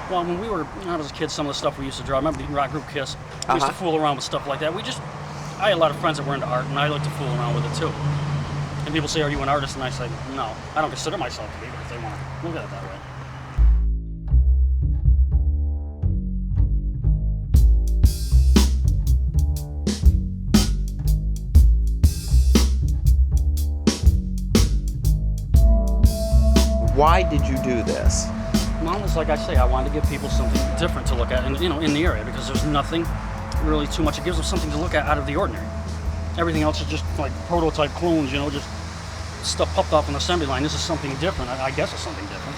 Well, when I was a kid, some of the stuff we used to draw, I remember the rock group Kiss. We used to fool around with stuff like that. I had a lot of friends that were into art, and I like to fool around with it too. And people say, are you an artist? And I say, no, I don't consider myself to be, but if they want to look at it that way. Why did you do this? Well, it's like I say, I wanted to give people something different to look at, in the area, because there's nothing really too much. It gives them something to look at out of the ordinary. Everything else is just like prototype clones, just stuff popped off an assembly line. This is something different. I guess it's something different,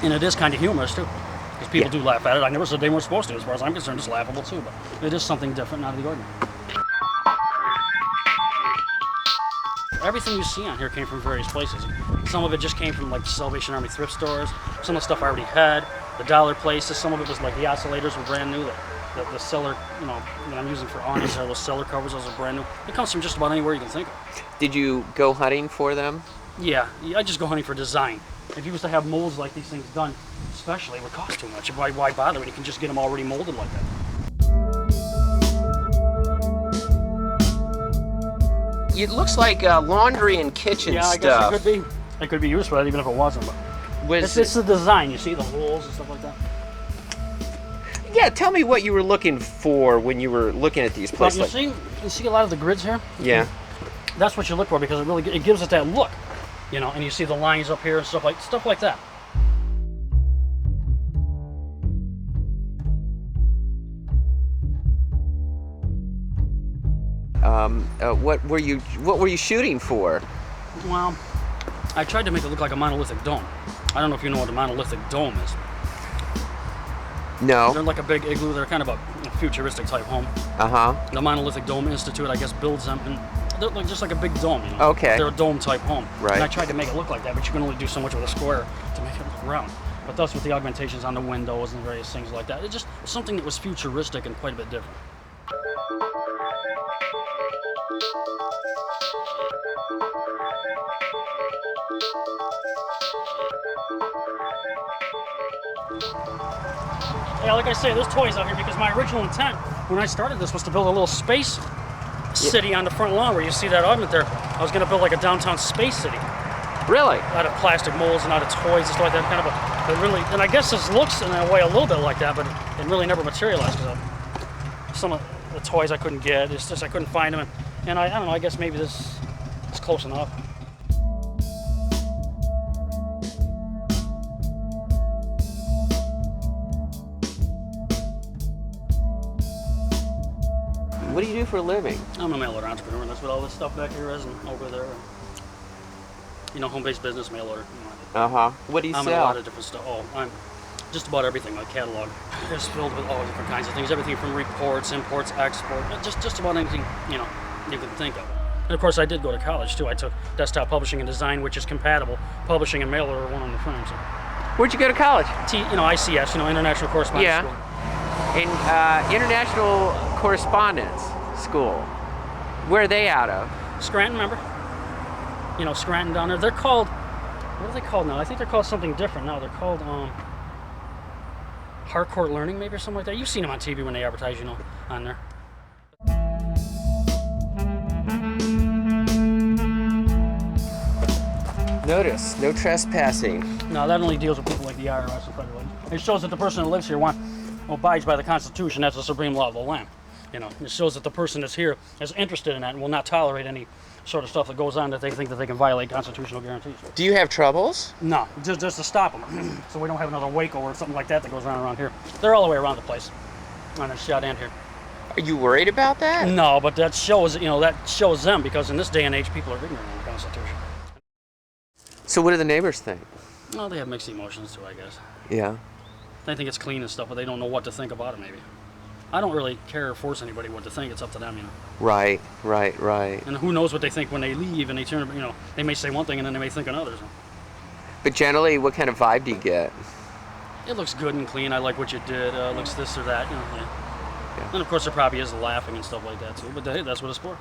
and it is kind of humorous too, because people do laugh at it. I never said they weren't supposed to. As far as I'm concerned, it's laughable too, but it is something different, out of the ordinary. Everything you see on here came from various places. Some of it just came from like the Salvation Army thrift stores. Some of the stuff I already had, the dollar places. Some of it was like the oscillators were brand new. The cellar, that I'm using for awnings, those cellar covers, those are brand new. It comes from just about anywhere you can think of. Did you go hunting for them? Yeah, I just go hunting for design. If you was to have molds like these things done, especially, it would cost too much. Why bother when you can just get them already molded like that? It looks like laundry and kitchen stuff. Yeah, I guess it could be used for that, even if it wasn't. But it's the design. You see the holes and stuff like that. Yeah, tell me what you were looking for when you were looking at these places. Well, you see a lot of the grids here? Yeah. That's what you look for, because it gives it that look, and you see the lines up here and stuff like that. What were you shooting for? Well, I tried to make it look like a monolithic dome. I don't know if you know what a monolithic dome is. No. They're like a big igloo. They're kind of a futuristic type home. The Monolithic Dome Institute, I guess, builds them, and they're just like a big dome. Okay. They're a dome type home. Right. And I tried to make it look like that, but you can only do so much with a square to make it look round. But that's with the augmentations on the windows and various things like that. It's just something that was futuristic and quite a bit different. Yeah, like I say, there's toys out here because my original intent when I started this was to build a little space city on the front lawn where you see that augment there. I was going to build like a downtown space city. Really? Out of plastic molds and out of toys and stuff like that. Kind of and I guess this looks in a way a little bit like that, but it really never materialized because some of the toys I couldn't get. It's just I couldn't find them, and I don't know. I guess maybe this is close enough. What do you do for a living? I'm a mail order entrepreneur, and that's what all this stuff back here is, and over there. Home-based business, mail order. What do you sell? I'm in a lot of different stuff. I'm just about everything. My catalog is filled with all different kinds of things. Everything from reports, imports, export, just about anything you can think of. And of course, I did go to college too. I took desktop publishing and design, which is compatible. Publishing and mail order are one on the frame. So. Where'd you go to college? ICS, International Correspondence School. In International Correspondence School. Where are they out of? Scranton, remember? Scranton down there. They're called, what are they called now? I think they're called something different now. They're called Harcourt Learning, maybe, or something like that. You've seen them on TV when they advertise, on there. Notice, no trespassing. No, that only deals with people like the IRS and federal. It shows that the person that lives here abides by the Constitution. That's the supreme law of the land. It shows that the person that's here is interested in that and will not tolerate any sort of stuff that goes on that they think that they can violate constitutional guarantees. Do you have troubles? No, just to stop them. So we don't have another Waco or something like that goes around here. They're all the way around the place on the shot end here. Are you worried about that? No, but that shows them, because in this day and age people are ignorant of the Constitution. So what do the neighbors think? Well, they have mixed emotions too, I guess. Yeah. They think it's clean and stuff, but they don't know what to think about it, maybe. I don't really care or force anybody what to think. It's up to them, Right. And who knows what they think when they leave and they turn, they may say one thing and then they may think another. So. But generally, what kind of vibe do you get? It looks good and clean. I like what you did. Looks this or that, yeah. And of course, there probably is laughing and stuff like that too. But hey, that's what it's for.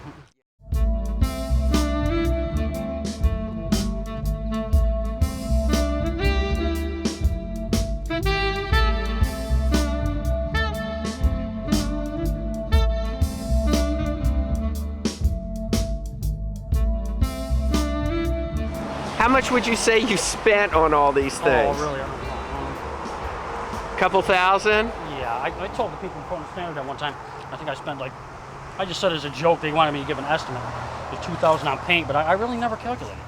How much would you say you spent on all these things? Oh, really? I don't know. Couple thousand? Yeah, I told the people in Cortland Standard at one time, I think I spent like, I just said as a joke, they wanted me to give an estimate. It was $2,000 on paint, but I really never calculated.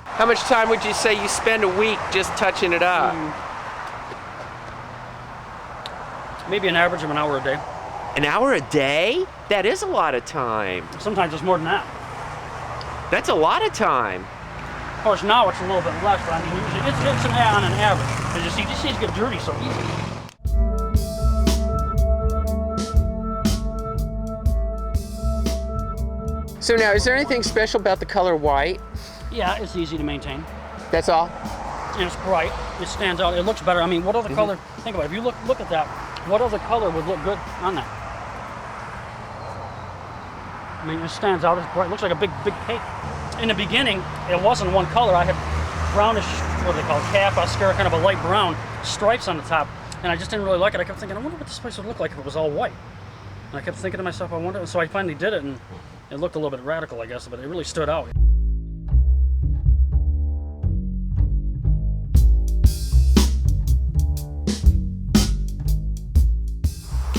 How much time would you say you spend a week just touching it up? Maybe an average of an hour a day. An hour a day? That is a lot of time. Sometimes it's more than that. That's a lot of time. Of course, now it's a little bit less, but I mean, usually it's on an average. Because you see, these things get dirty so easy. So now, is there anything special about the color white? Yeah, it's easy to maintain. That's all? And it's bright. It stands out. It looks better. I mean, what other color? Think about it. If you look at that, what other color would look good on that? I mean, it stands out. It's bright. It looks like a big cake. In the beginning, it wasn't one color. I had brownish, what do they call it, calf mascara, kind of a light brown stripes on the top, and I just didn't really like it. I kept thinking, I wonder what this place would look like if it was all white. And I kept thinking to myself, I wonder. And so I finally did it, and it looked a little bit radical, I guess, but it really stood out.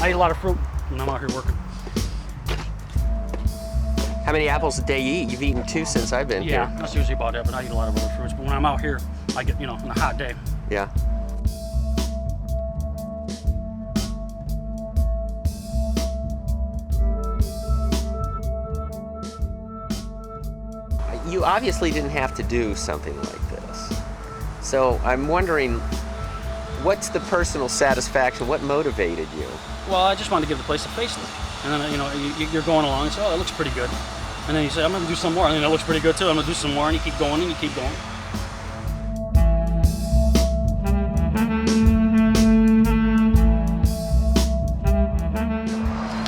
I eat a lot of fruit when I'm out here working. How many apples a day you eat? You've eaten 2 since I've been here. Yeah, that's usually about it, but I eat a lot of other fruits. But when I'm out here, I get, on a hot day. Yeah. You obviously didn't have to do something like this. So I'm wondering, what's the personal satisfaction? What motivated you? Well, I just wanted to give the place a facelift. And then, you're going along and say, oh, that looks pretty good. And then you say, I'm going to do some more. And then that looks pretty good too. I'm going to do some more. And you keep going and you keep going.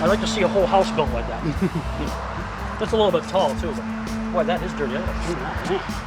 I'd like to see a whole house built like that. That's a little bit tall too, but boy, that is dirty. I gotta clean that.